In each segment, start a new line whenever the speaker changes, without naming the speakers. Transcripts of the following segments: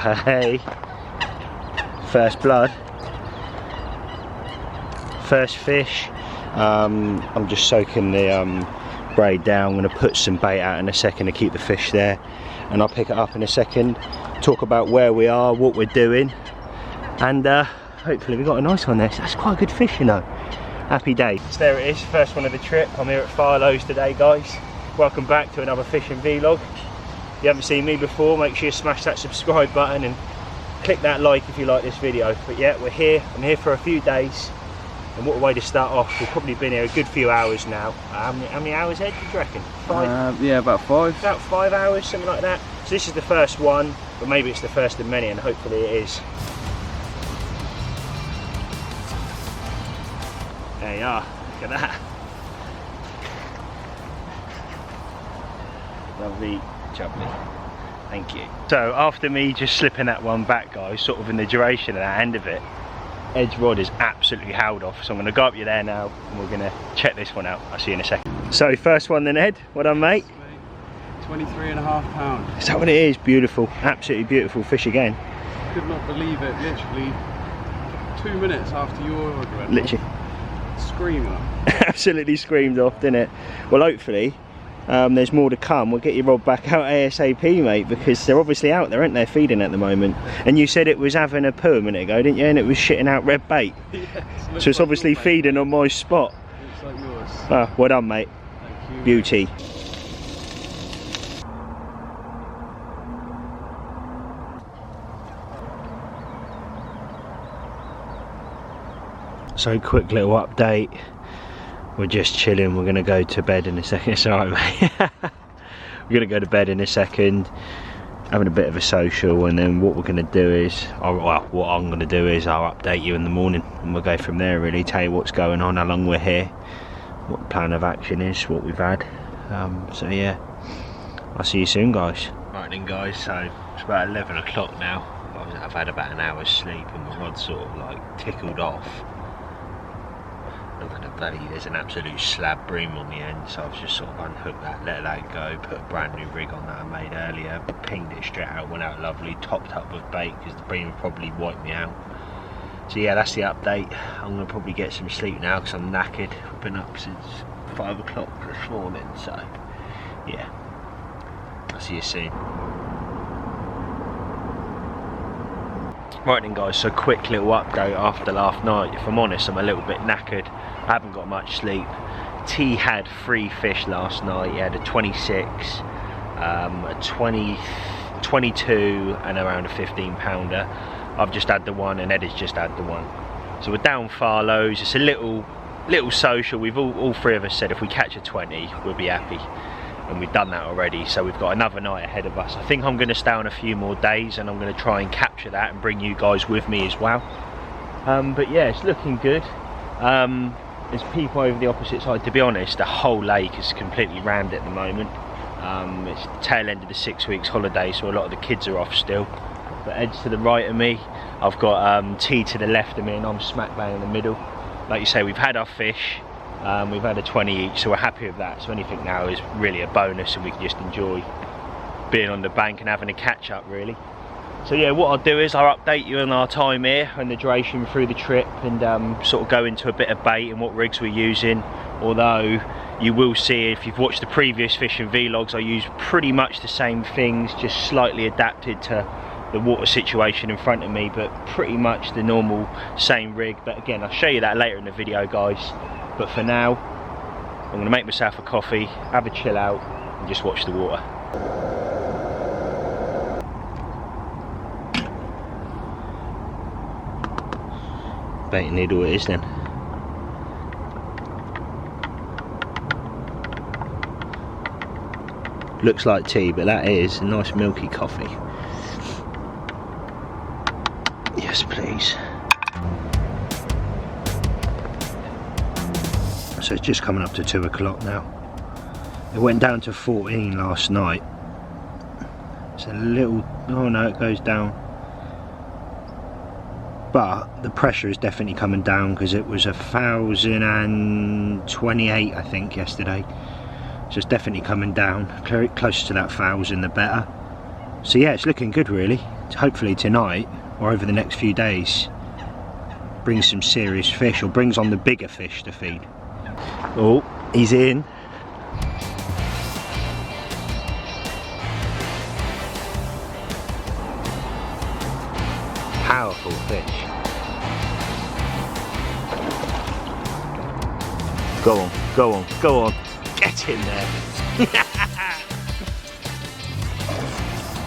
hey, first blood, first fish. I'm just soaking the braid down. I'm going to put some bait out in a second to keep the fish there, and I'll pick it up in a second, talk about where we are, what we're doing, and hopefully we got a nice one there. That's quite a good fish, you know. Happy day. So there it is, first one of the trip. I'm here at Farlows today, guys. Welcome back to another fishing vlog. If you haven't seen me before, make sure you smash that subscribe button and click that like if you like this video. But yeah, we're here. I'm here for a few days, and what a way to start off. We've probably been here a good few hours now. How many hours, Ed, do you reckon? 5?
Yeah, about 5.
About 5 hours, something like that. So this is the first one, but maybe it's the first of many, and hopefully it is. There you are, look at that. Lovely, jubbly. Thank you. So after me just slipping that one back, guys, sort of in the duration of that end of it, Ed's rod is absolutely howled off. So I'm going to go up you there now and we're going to check this one out. I'll see you in a second. So first one then, Ed. Well done, mate.
23.5 pounds.
Is that what it is? Beautiful. Absolutely beautiful fish again.
Could not believe it. Literally 2 minutes after your order went
literally.
Screamer.
Absolutely screamed off, didn't it? Well, hopefully there's more to come. We'll get your rod back out ASAP, mate, because they're obviously out there, aren't they, feeding at the moment. And you said it was having a poo a minute ago, didn't you? And it was shitting out red bait.
Yes,
so it's like obviously feeding on my spot.
Looks like yours.
Ah, well done, mate.
Thank you.
Beauty. So quick little update. We're just chilling. We're gonna go to bed in a second. It's alright, mate. We're gonna go to bed in a second, having a bit of a social, and then what we're gonna do is, what I'm gonna do is I'll update you in the morning, and we'll go from there. Really tell you what's going on, how long we're here, what the plan of action is, what we've had. So yeah, I'll see you soon, guys. Right then, guys. So it's about 11 o'clock now. I've had about an hour's sleep, and my rod's sort of like tickled off. Look at the belly, there's an absolute slab bream on the end, so I've just sort of unhooked that, let that go, put a brand new rig on that I made earlier, pinged it straight out, went out lovely, topped up with bait because the bream probably wiped me out. So yeah, that's the update. I'm going to probably get some sleep now because I'm knackered. I've been up since 5 o'clock this morning, so yeah, I'll see you soon. Right then, guys, so quick little update after last night. If I'm honest, I'm a little bit knackered. I haven't got much sleep. T had 3 fish last night. He had a 26, a 20, 22 and around a 15 pounder. I've just had the one and Ed has just had the one. So we're down Farlows. It's a little social. We've all 3 of us said if we catch a 20 we'll be happy, and we've done that already. So we've got another night ahead of us. I think I'm going to stay on a few more days, and I'm going to try and capture that and bring you guys with me as well. But yeah, it's looking good. There's people over the opposite side. To be honest, the whole lake is completely rammed at the moment. It's the tail end of the 6 weeks holiday, so a lot of the kids are off still. But Ed's to the right of me, I've got T to the left of me, and I'm smack bang in the middle. Like you say, we've had our fish. We've had a 20 each, so we're happy with that. So anything now is really a bonus, and we can just enjoy being on the bank and having a catch up, really. So yeah, what I'll do is I'll update you on our time here and the duration through the trip, and sort of go into a bit of bait and what rigs we're using. Although you will see, if you've watched the previous fishing vlogs, I use pretty much the same things, just slightly adapted to the water situation in front of me, but pretty much the normal same rig. But again, I'll show you that later in the video, guys. But for now, I'm going to make myself a coffee, have a chill out, and just watch the water. Baiting needle it is then. Looks like tea, but that is a nice milky coffee. Yes, please. So it's just coming up to 2 o'clock now. It went down to 14 last night. It's a little, oh no, it goes down. But the pressure is definitely coming down, because it was 1,028 I think yesterday. So it's definitely coming down. Closer to that 1,000 the better. So yeah, it's looking good really. hopefully tonight or over the next few days, brings some serious fish, or brings on the bigger fish to feed. Oh, he's in. Powerful fish. Go on, go on, go on. Get in there.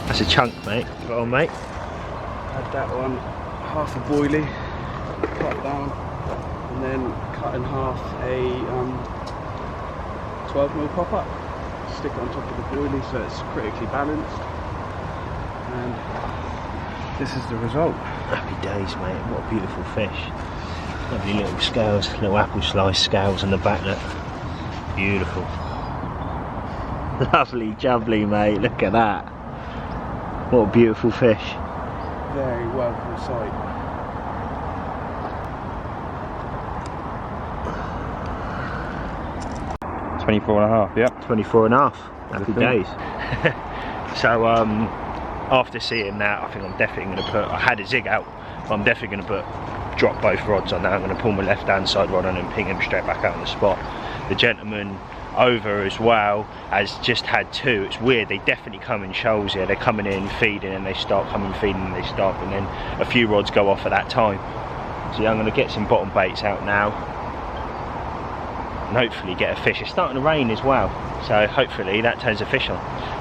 That's a chunk, mate. Go on, mate.
Had that one, half a boilie, cut down, and then cut in half a 12mm pop-up. Stick it on top of the boilie so it's critically balanced. And this is the result.
Happy days, mate. What a beautiful fish. Lovely little scales, little apple slice scales on the back there. Beautiful. Lovely jubbly, mate. Look at that. What a beautiful fish.
Very welcome sight. $24.5, yeah.
24.5. Happy days. So after seeing that, I think I'm definitely going to put, I had a zig out, but I'm definitely going to drop both rods on that. I'm going to pull my left hand side rod on and ping him straight back out on the spot. The gentleman over as well has just had two. It's weird, they definitely come in shoals here. They're coming in, feeding, and they start coming, feeding, and they stop, and then a few rods go off at that time. So yeah, I'm going to get some bottom baits out now and hopefully get a fish. It's starting to rain as well, so hopefully that turns a fish on.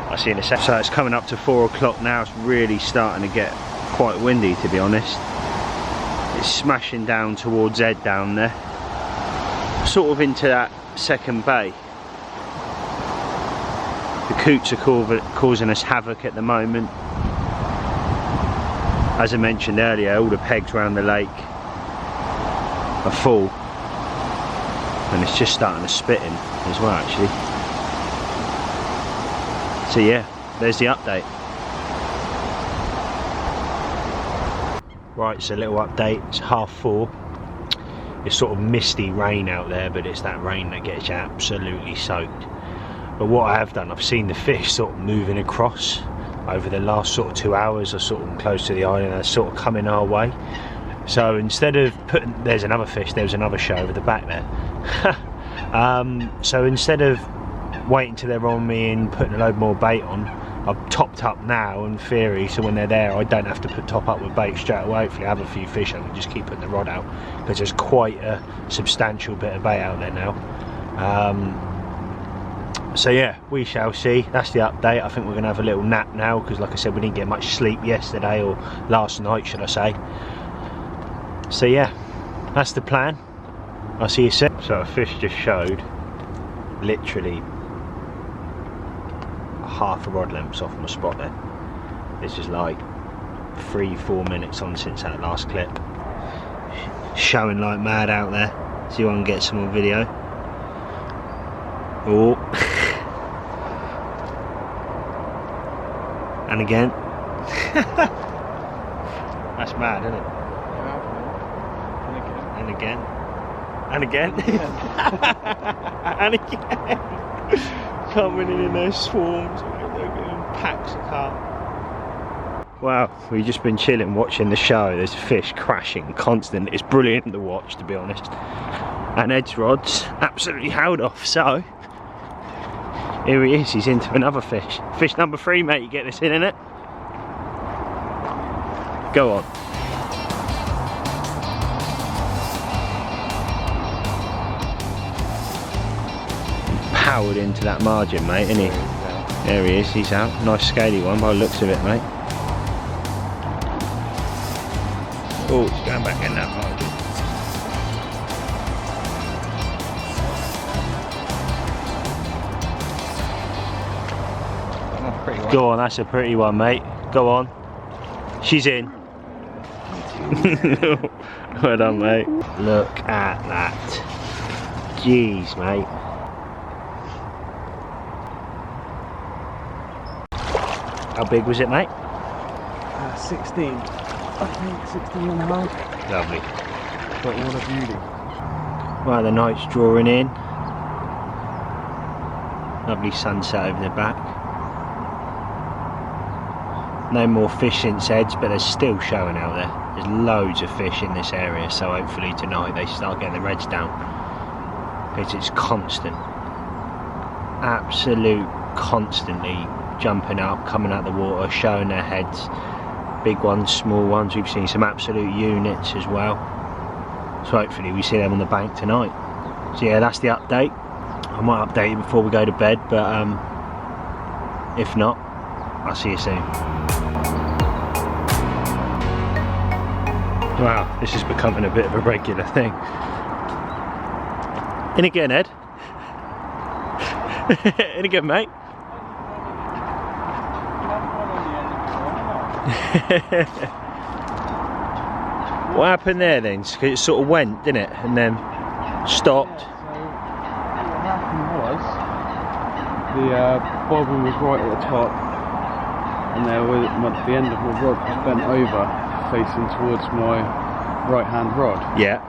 I'll see you in a second. So it's coming up to 4 o'clock now. It's really starting to get quite windy, to be honest. It's smashing down towards Ed down there, sort of into that second bay. The coots are causing us havoc at the moment. As I mentioned earlier, all the pegs around the lake are full, and it's just starting to spit in as well, actually. So yeah, there's the update. Right, so a little update. It's 4:30. It's sort of misty rain out there, but it's that rain that gets you absolutely soaked. But what I have done, I've seen the fish sort of moving across over the last sort of 2 hours. Or sort of close to the island, they're sort of coming our way. So instead of putting, there's another fish, there was another show over the back there. So instead of waiting till they're on me and putting a load more bait on, I've topped up now in theory, so when they're there I don't have to top up with bait straight away. Hopefully I have a few fish, I can just keep putting the rod out, because there's quite a substantial bit of bait out there now. So yeah, we shall see. That's the update. I think we're going to have a little nap now, because like I said, we didn't get much sleep yesterday, or last night should I say. So yeah, that's the plan. I'll see you soon. So a fish just showed literally half a rod lengths off my spot there. This is like 3-4 minutes on since that last clip. Showing like mad out there. See if I can get some more video. Oh. And again. That's mad, isn't it? And again. And again. And again. Coming in their swarms, packs of carp. Wow, we've just been chilling watching the show. There's fish crashing constant. It's brilliant to watch, to be honest. And Ed's rod's absolutely held off, so here he is, he's into another fish. Fish number 3, mate, you get this in, innit? Go on. Powered into that margin, mate, isn't he? There he is, he's out. Nice scaly one by the looks of it, mate. Oh, it's going back in that margin. Go on, that's a pretty one, mate. Go on. She's in. Well done, mate. Look at that. Jeez, mate. How big was it, mate?
16. I think 16 and a half.
Lovely.
But what a beauty.
Well, the night's drawing in. Lovely sunset over the back. No more fish since Ed's, but they're still showing out there. There's loads of fish in this area, so hopefully tonight they start getting the reds down. Because it's constant. Absolute constantly jumping up, coming out the water, showing their heads. Big ones, small ones. We've seen some absolute units as well. So hopefully we see them on the bank tonight. So yeah, that's the update. I might update you before we go to bed, but if not, I'll see you soon. Wow, this is becoming a bit of a regular thing. In again, Ed. In again, mate. What happened there then? It sort of went, didn't it? And then stopped.
Yeah, so what happened was the bobbin was right at the top, and there was the end of my rod was bent over, facing towards my right hand rod.
Yeah.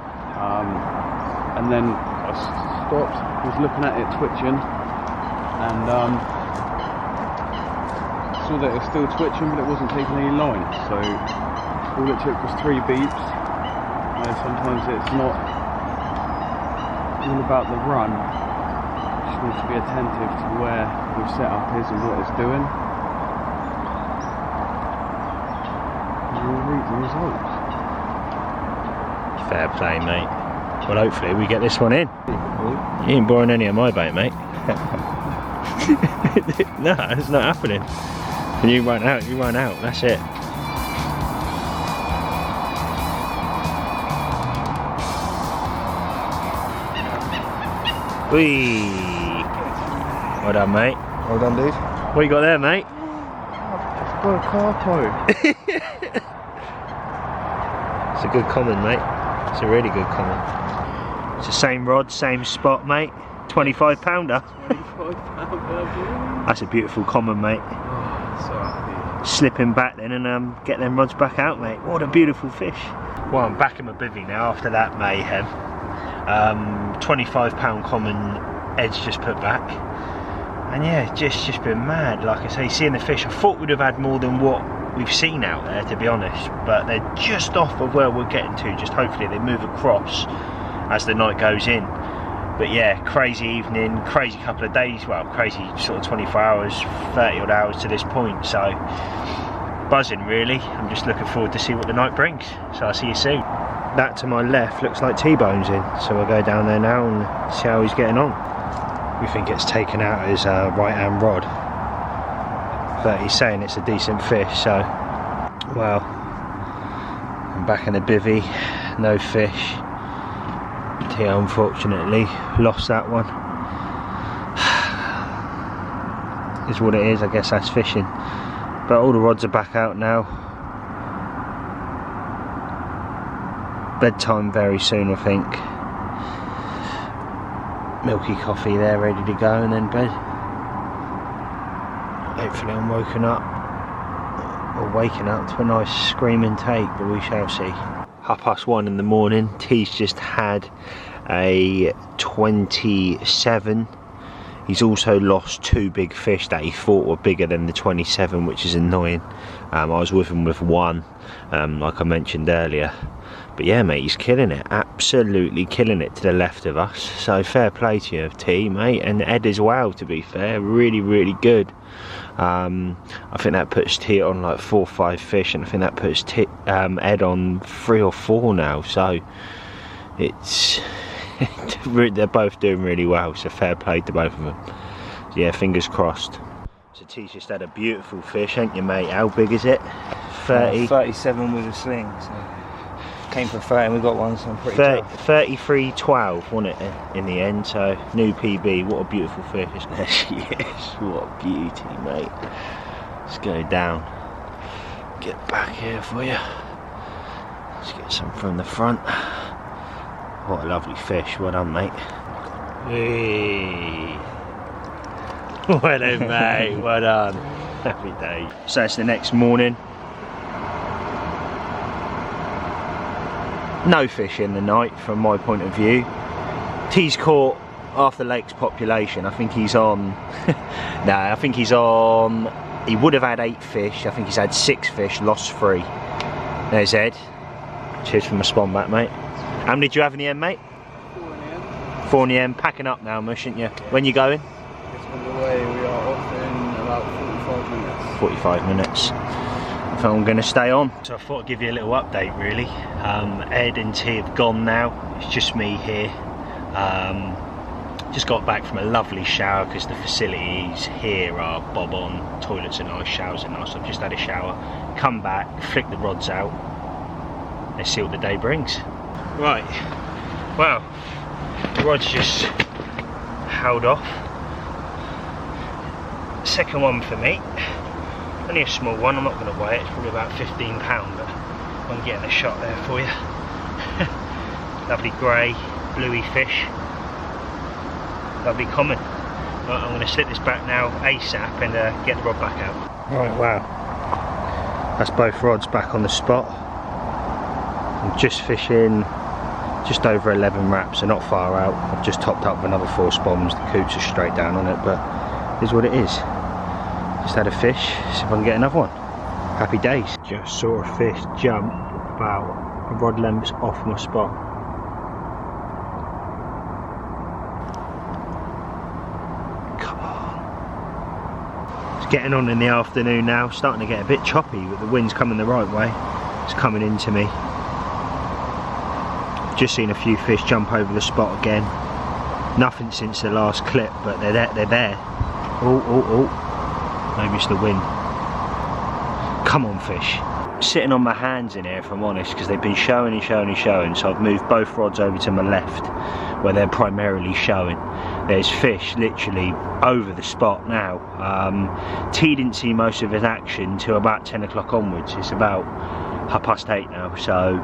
And then I stopped, was looking at it twitching, and saw that it was still twitching, but it wasn't taking any line. So all it took was 3 beeps. Sometimes it's not all about the run. You just need to be attentive to where your setup is and what it's doing. You'll reap the results.
Fair play, mate. Well, hopefully we get this one in. You ain't borrowing any of my bait, mate. No, it's not happening. When you run out, you run out. That's it. Whee! Well done, mate.
Well done, dude.
What you got there, mate?
I've got a carpo.
It's a good common, mate. It's a really good common. It's the same rod, same spot, mate. 25 pounder.
25 pounder.
That's a beautiful common, mate.
Oh, so happy.
Slipping back then and get them rods back out, mate. What a beautiful fish. Well, I'm back in my bivvy now after that mayhem. 25 pound common Ed's just put back, and yeah, just been mad. Like I say, seeing the fish, I thought we'd have had more than what we've seen out there, to be honest, but they're just off of where we're getting to. Just hopefully they move across as the night goes in. But yeah, crazy evening, crazy couple of days, well, crazy sort of 24 hours, 30 odd hours to this point, so buzzing really. I'm just looking forward to see what the night brings, so I'll see you soon. That to my left looks like T-Bone's in, so we'll go down there now and see how he's getting on. We think it's taken out his right hand rod, but he's saying it's a decent fish, so well, I'm back in the bivvy, no fish. T unfortunately lost that one. Is what it is, I guess that's fishing. But all the rods are back out now. Bedtime very soon, I think. Milky coffee there ready to go, and then bed. Hopefully I'm woken up, or waking up to a nice screaming take, but we shall see. 1:30 in the morning. T's just had a 27. He's also lost 2 big fish that he thought were bigger than the 27, which is annoying. I was with him with 1, like I mentioned earlier. But yeah, mate, he's killing it. Absolutely killing it to the left of us. So fair play to you, T, mate. And Ed as well, to be fair. Really, really good. I think that puts T on like 4 or 5 fish, and I think that puts Ed on 3 or 4 now. So it's they're both doing really well. So fair play to both of them. So yeah, fingers crossed. So T's just had a beautiful fish, ain't you, mate? How big is it? 30.
37 with a sling. So. Came for 30 and we got one, so I'm pretty
33.12, wasn't it, in the end? So new PB. What a beautiful fish. There she is. What a beauty, mate. Let's go down, get back here for you. Let's get some from the front. What a lovely fish. Well done, mate. Hey. Well done, mate. Well done. Happy day. So it's the next morning. No fish in the night from my point of view. T's caught half the lake's population. I think he's on I think he's on He would have had 8 fish. I think he's had 6 fish, lost 3. There's Ed. Cheers for my spawn back, mate. How many did you have in the end, mate?
4 in the end.
4 in the end. Packing up now, mustn't you? When you going?
It's on the way. We are off in about 45 minutes.
45 minutes. I think I'm going to stay on. So I thought I'd give you a little update, really. Ed and T have gone now. It's just me here. Just got back from a lovely shower because the facilities here are bob on. Toilets are nice, showers are nice. I've just had a shower. Come back, flick the rods out. Let's see what the day brings. Right. Well, the rod's just held off. Second one for me. Only a small one, I'm not going to weigh it, it's probably about £15, but I'm getting a shot there for you. Lovely grey, bluey fish. Lovely common. Right, I'm going to slip this back now ASAP and get the rod back out. Right, wow. That's both rods back on the spot. I'm just fishing just over 11 wraps, so not far out. I've just topped up with another 4 spoms. The coots are straight down on it, but it is what it is. Just had a fish, see if I can get another one. Happy days. Just saw a fish jump about a rod length off my spot. Come on. It's getting on in the afternoon now, starting to get a bit choppy, but the wind's coming the right way. It's coming into me. Just seen a few fish jump over the spot again. Nothing since the last clip, but they're there. Oh, oh, oh. Maybe it's the wind. Come on, fish. Sitting on my hands in here, if I'm honest, because they've been showing and showing and showing, so I've moved both rods over to my left, where they're primarily showing. There's fish literally over the spot now. T didn't see most of his action till about 10 o'clock onwards. It's about 8:30 now, so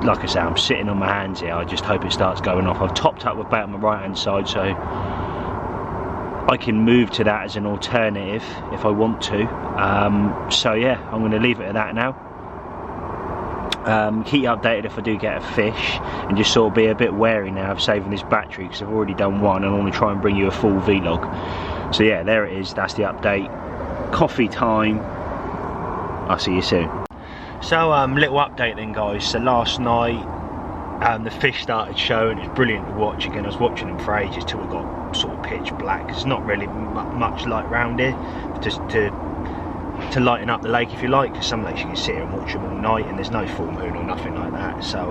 like I say, I'm sitting on my hands here. I just hope it starts going off. I've topped up with bait on my right hand side, so I can move to that as an alternative if I want to. So yeah, I'm going to leave it at that now. Keep you updated if I do get a fish, and just sort of be a bit wary now of saving this battery because I've already done one and I want to try and bring you a full vlog. So yeah, there it is. That's the update. Coffee time. I'll see you soon. So little update then, guys. So last night the fish started showing. It was brilliant to watch again. I was watching them for ages till it got sort of pitch black. There's not really much light around here just to lighten up the lake, if you like, because some lakes you can sit here and watch them all night and there's no full moon or nothing like that. So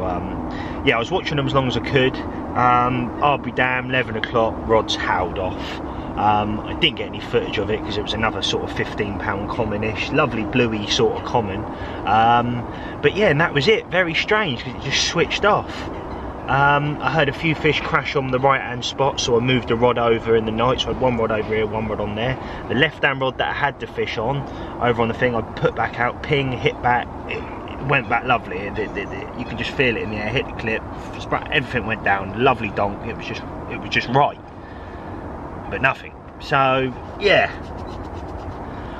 yeah, I was watching them as long as I could. I'll be damned, 11 o'clock, rods howled off. I didn't get any footage of it because it was another sort of £15 common-ish, lovely bluey sort of common. But yeah, and that was it. Very strange because it just switched off. I heard a few fish crash on the right hand spot, so I moved the rod over in the night. So I had one rod over here, one rod on there. The left hand rod that I had the fish on, over on the thing, I put back out, ping, hit back, it went back lovely. You can just feel it in the air, hit the clip, everything went down, lovely donk. It was just right, but nothing. So yeah,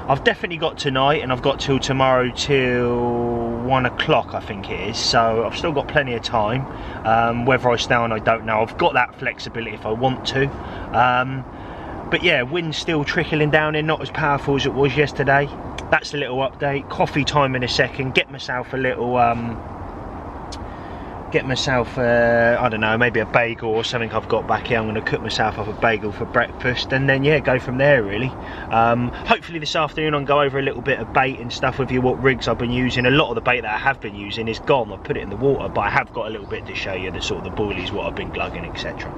I've definitely got tonight, and I've got till tomorrow till 1 o'clock I think it is, so I've still got plenty of time. Whether I stay on, I don't know. I've got that flexibility if I want to. But yeah, wind's still trickling down in, not as powerful as it was yesterday. That's a little update. Coffee time in a second. Get myself a little I don't know, maybe a bagel or something I've got back here. I'm going to cook myself up a bagel for breakfast, and then yeah, go from there really. Hopefully this afternoon I'll go over a little bit of bait and stuff with you, what rigs I've been using. A lot of the bait that I have been using is gone. I've put it in the water, but I have got a little bit to show you, the sort of the boilies, what I've been glugging, etc.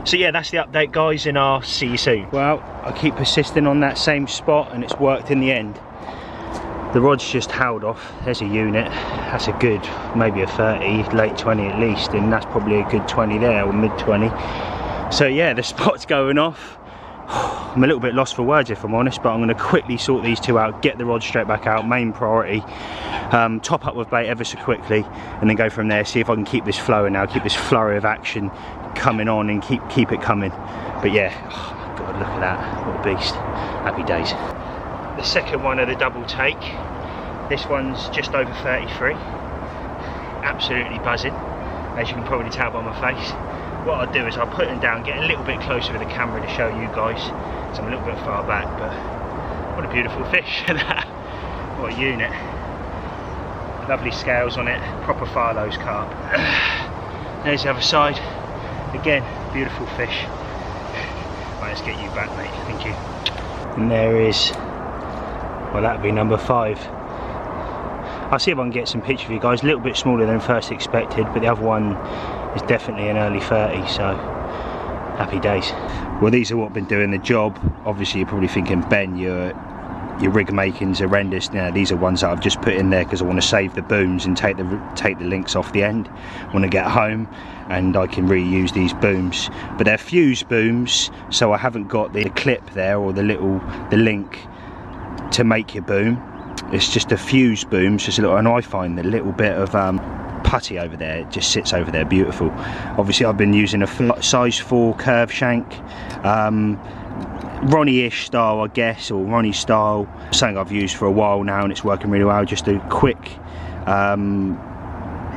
So yeah, that's the update, guys, and I'll see you soon. Well, I keep persisting on that same spot and it's worked in the end. The rod's just howled off. There's a unit. That's a good, maybe a 30, late 20 at least, and that's probably a good 20 there, or mid 20. So yeah, the spot's going off. I'm a little bit lost for words if I'm honest, but I'm going to quickly sort these two out, get the rod straight back out, main priority. Top up with bait ever so quickly, and then go from there. See if I can keep this flowing now, keep this flurry of action coming on, and keep it coming. But yeah, oh my god, look at that, what a beast. Happy days. The second one of the double take. This one's just over 33. Absolutely buzzing, as you can probably tell by my face. what I'll do is I'll put him down, get a little bit closer with the camera to show you guys, so I'm a little bit far back, but what a beautiful fish. What a unit. Lovely scales on it, proper Farlows carp. There's the other side. Again, beautiful fish. Right, let's get you back, mate. Thank you. And there is, well, that'd be number 5. I'll see if I can get some pictures of you guys. A little bit smaller than first expected, but the other one is definitely an early 30, so happy days. Well, these are what have been doing the job. Obviously, you're probably thinking, Ben, your rig making's horrendous. Now, these are ones that I've just put in there because I want to save the booms and take the links off the end when I get home, and I can reuse these booms. But they're fused booms, so I haven't got the clip there or the link to make your boom. It's just a fused boom, just a little, and I find the little bit of putty over there, it just sits over there beautiful. Obviously, I've been using a size 4 curve shank, Ronnie-ish style, I guess, or Ronnie style, something I've used for a while now and it's working really well. Just a quick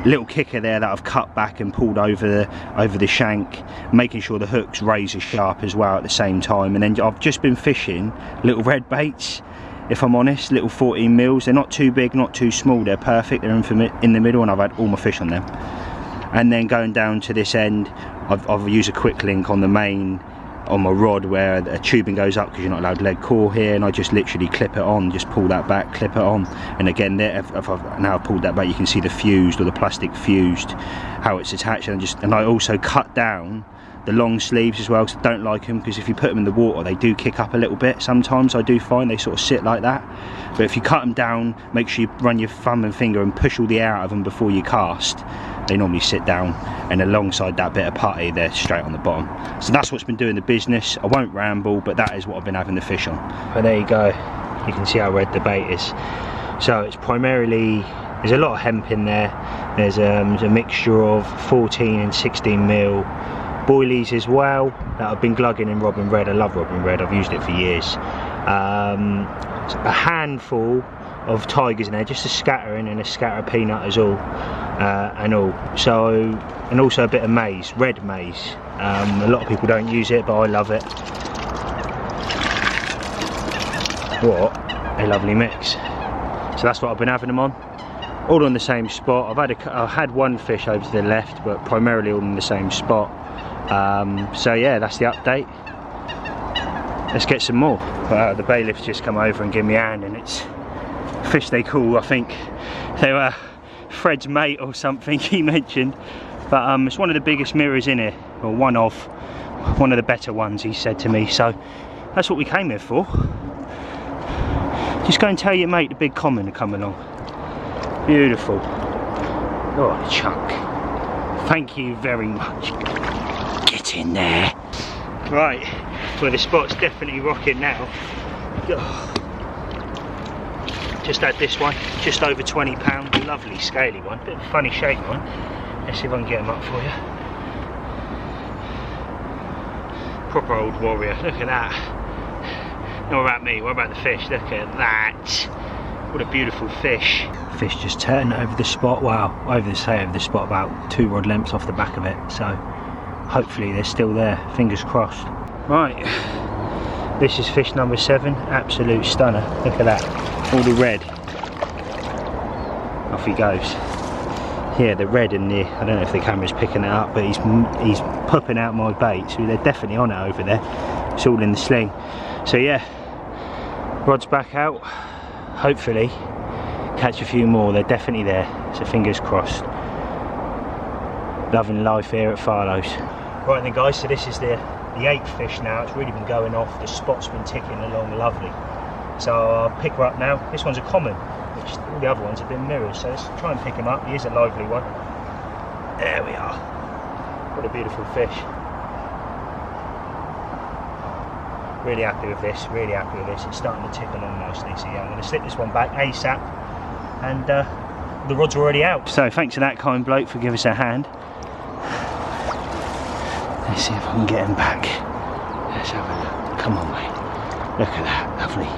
little kicker there that I've cut back and pulled over the shank, making sure the hook's razor sharp as well at the same time. And then I've just been fishing little red baits, if I'm honest, little 14 mils. They're not too big, not too small, they're perfect, they're in the middle, and I've had all my fish on them. And then going down to this end, I've used a quick link on the main, on my rod, where a tubing goes up because you're not allowed lead core here, and I just literally clip it on, just pull that back, clip it on. And again, there, if I've now pulled that back, you can see the fused, or the plastic fused, how it's attached. And I also cut down the long sleeves as well, because I don't like them, because if you put them in the water they do kick up a little bit sometimes. I do find they sort of sit like that, but if you cut them down, make sure you run your thumb and finger and push all the air out of them before you cast. They normally sit down, and alongside that bit of putty they're straight on the bottom. So that's what's been doing the business. I won't ramble, but that is what I've been having the fish on. But there you go, you can see how red the bait is. So it's primarily, there's a lot of hemp in there. There's a mixture of 14 and 16 mil boilies as well that I've been glugging in Robin Red. I love Robin Red, I've used it for years. A handful of tigers in there, just a scattering and a scatter of peanut as all, and also a bit of maize, red maize. A lot of people don't use it, but I love it. What a lovely mix. So that's what I've been having them on, all on the same spot. I've had one fish over to the left, but primarily all in the same spot. So yeah, that's the update. Let's get some more. The bailiff's just come over and give me a hand, and it's fish they call, I think they were Fred's mate or something he mentioned, but it's one of the biggest mirrors in here, or one of the better ones, he said to me. So that's what we came here for. Just go and tell your mate the big common to come along. Beautiful. Oh, the chunk. Thank you very much. Get in there. Right, well, the spot's definitely rocking now. Just had this one, just over £20, lovely scaly one, bit of a funny shape one. Let's see if I can get them up for you. Proper old warrior, look at that. Not about me, what about the fish? Look at that. What a beautiful fish. Fish just turned over the spot, wow, over the spot, about 2 rod lengths off the back of it. So hopefully they're still there, fingers crossed. Right, this is fish number 7, absolute stunner. Look at that, all the red. Off he goes. Yeah, the red in the, I don't know if the camera's picking it up, but he's popping out my bait, so they're definitely on it over there. It's all in the sling. So yeah, rod's back out. Hopefully catch a few more, they're definitely there, so fingers crossed. Loving life here at Farlows. Right then guys, so this is the 8th fish now. It's really been going off, the spot's been ticking along lovely. So I'll pick her up now. This one's a common, which all the other ones have been mirrors, so let's try and pick him up. He is a lively one. There we are. What a beautiful fish. Really happy with this, really happy with this. It's starting to tick along nicely, so yeah, I'm going to slip this one back ASAP, and the rod's already out. So thanks to that kind bloke for giving us a hand. Let's see if I can get him back. Let's have a look. Come on, mate. Look at that, lovely.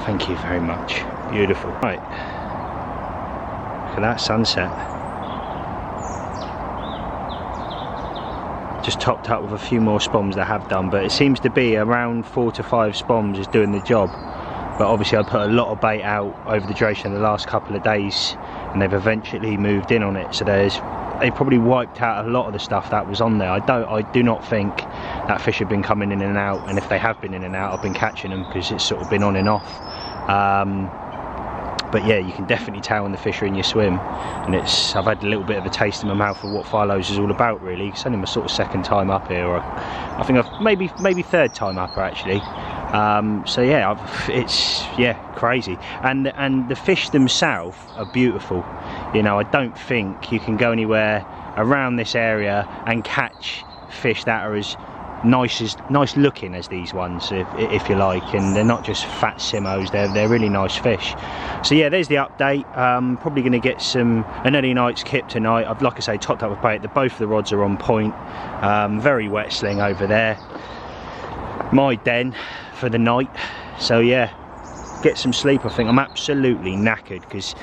Thank you very much. Beautiful. Right. Look at that sunset. just topped up with a few more spoms that have done, but it seems to be around 4 to 5 spoms is doing the job. But obviously I put a lot of bait out over the duration of the last couple of days, and they've eventually moved in on it, so they probably wiped out a lot of the stuff that was on there. I do not think that fish have been coming in and out, and if they have been in and out, I've been catching them because it's sort of been on and off. But yeah, you can definitely tell when the fish are in your swim, and I've had a little bit of a taste in my mouth of what Farlows is all about, really. It's only my sort of second time up here, or I think I've maybe third time up here, actually. So yeah, it's crazy, and the fish themselves are beautiful. You know, I don't think you can go anywhere around this area and catch fish that are as nice looking as these ones, if you like, and they're not just fat simmos, they're really nice fish. So yeah, there's the update. Probably going to get an early night's kip tonight. I've, like I say, topped up with bait. Both of the rods are on point. Very wet sling over there, my den for the night. So yeah, get some sleep. I think I'm absolutely knackered, because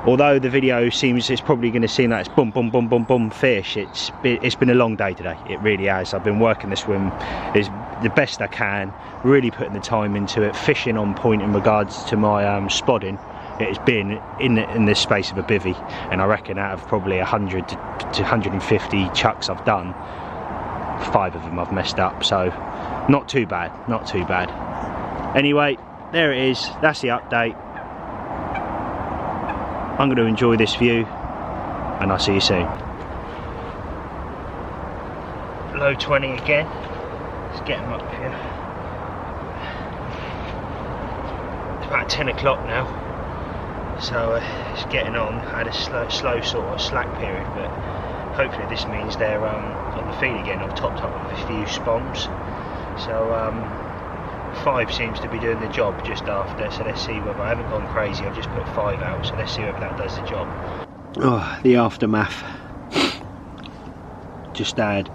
although the video it's probably going to seem like it's boom boom boom boom boom fish, it's been a long day today. It really has. I've been working the swim is the best I can, really putting the time into it, fishing on point in regards to my spodding. It has been in the space of a bivvy, and I reckon out of probably 100 to 150 chucks I've done, 5 of them I've messed up, so not too bad, not too bad. Anyway, there it is, that's the update. I'm going to enjoy this view, and I'll see you soon. Low 20 again. Let's get them up here. It's about 10 o'clock now, so it's getting on. I had a slow sort of slack period, but hopefully this means they're on the feed again. I've topped up with a few spoms, so 5 seems to be doing the job just after, so let's see whether, I haven't gone crazy, I've just put 5 out, so let's see whether that does the job. Oh, the aftermath. Just had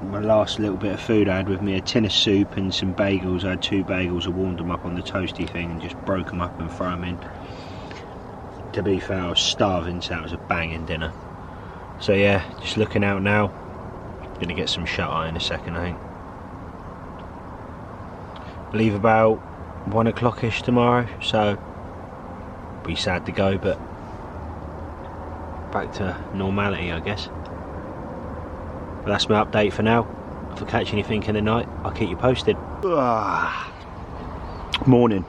my last little bit of food. I had with me a tin of soup and some bagels. I had 2 bagels, I warmed them up on the toasty thing and just broke them up and throw them in. To be fair, I was starving, so that was a banging dinner. So yeah, just looking out now. Gonna get some shut-eye in a second, I think. Leave about 1 o'clock-ish tomorrow, so be sad to go, but back to normality, I guess. But that's my update for now. If I catch anything in the night, I'll keep you posted. Morning.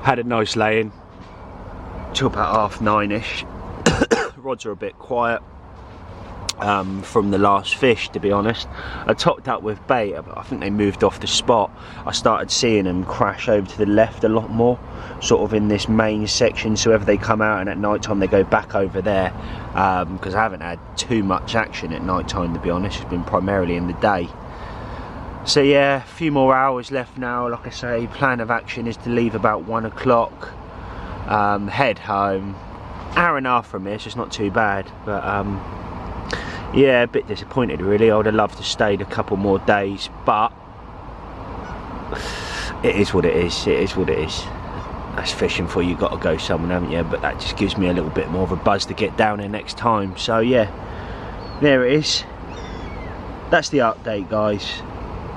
Had a nice lay-in till about 9:30ish. Rods are a bit quiet from the last fish, to be honest. I topped up with bait, but I think they moved off the spot. I started seeing them crash over to the left a lot more, sort of in this main section, so whenever they come out and at night time they go back over there, because I haven't had too much action at night time, to be honest. It's been primarily in the day. So yeah, a few more hours left now. Like I say, plan of action is to leave about 1 o'clock, head home. Hour and a half from here, so it's not too bad, but yeah, a bit disappointed really. I would have loved to stay a couple more days, but it is what it is. It is what it is. That's fishing for you, got to go somewhere, haven't you? But that just gives me a little bit more of a buzz to get down there next time. So yeah, there it is. That's the update, guys,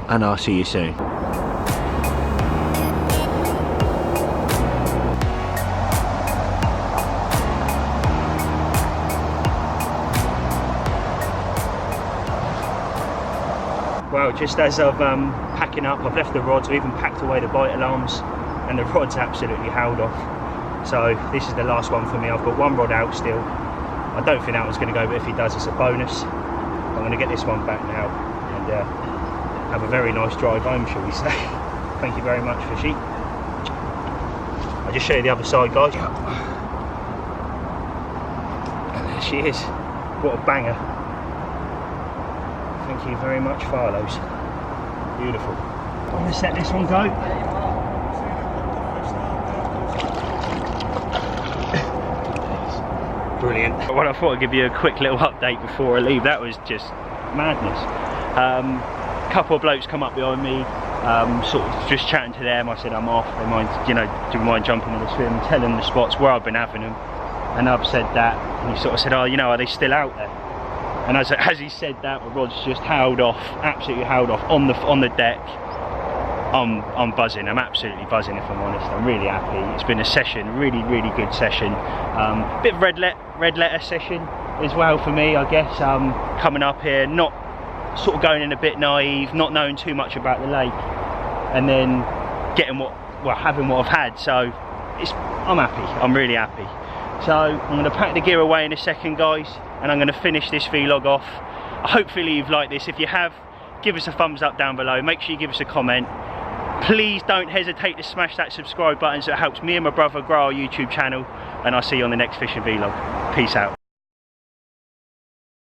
and I'll see you soon. Well, just as I've packing up, I've left the rods, I've even packed away the bite alarms, and the rod's absolutely howled off. So this is the last one for me. I've got 1 rod out still. I don't think that one's going to go, but if he does, it's a bonus. I'm going to get this one back now and have a very nice drive home, shall we say. Thank you very much, Fishy. I'll just show you the other side, guys. And there she is. What a banger. Thank you very much, Farlows. Beautiful. I'm going to let this one go. Brilliant. Well, I thought I'd give you a quick little update before I leave. That was just madness. Couple of blokes come up behind me, sort of just chatting to them. I said I'm off. They mind, you know, do you mind jumping in the swim? Tell them the spots where I've been having them, and I've said that. And he sort of said, oh, you know, are they still out there? And as he said that, my rod's just howled off, absolutely howled off on the deck. I'm buzzing. I'm absolutely buzzing, if I'm honest. I'm really happy. It's been a session, really good session. Bit of red letter session as well for me, I guess. Coming up here, not sort of going in a bit naive, not knowing too much about the lake, and then getting having what I've had. So I'm happy. I'm really happy. So I'm going to pack the gear away in a second, guys, and I'm going to finish this vlog off. Hopefully you've liked this. If you have, give us a thumbs up down below. Make sure you give us a comment. Please don't hesitate to smash that subscribe button so it helps me and my brother grow our YouTube channel, and I'll see you on the next fishing vlog. Peace out.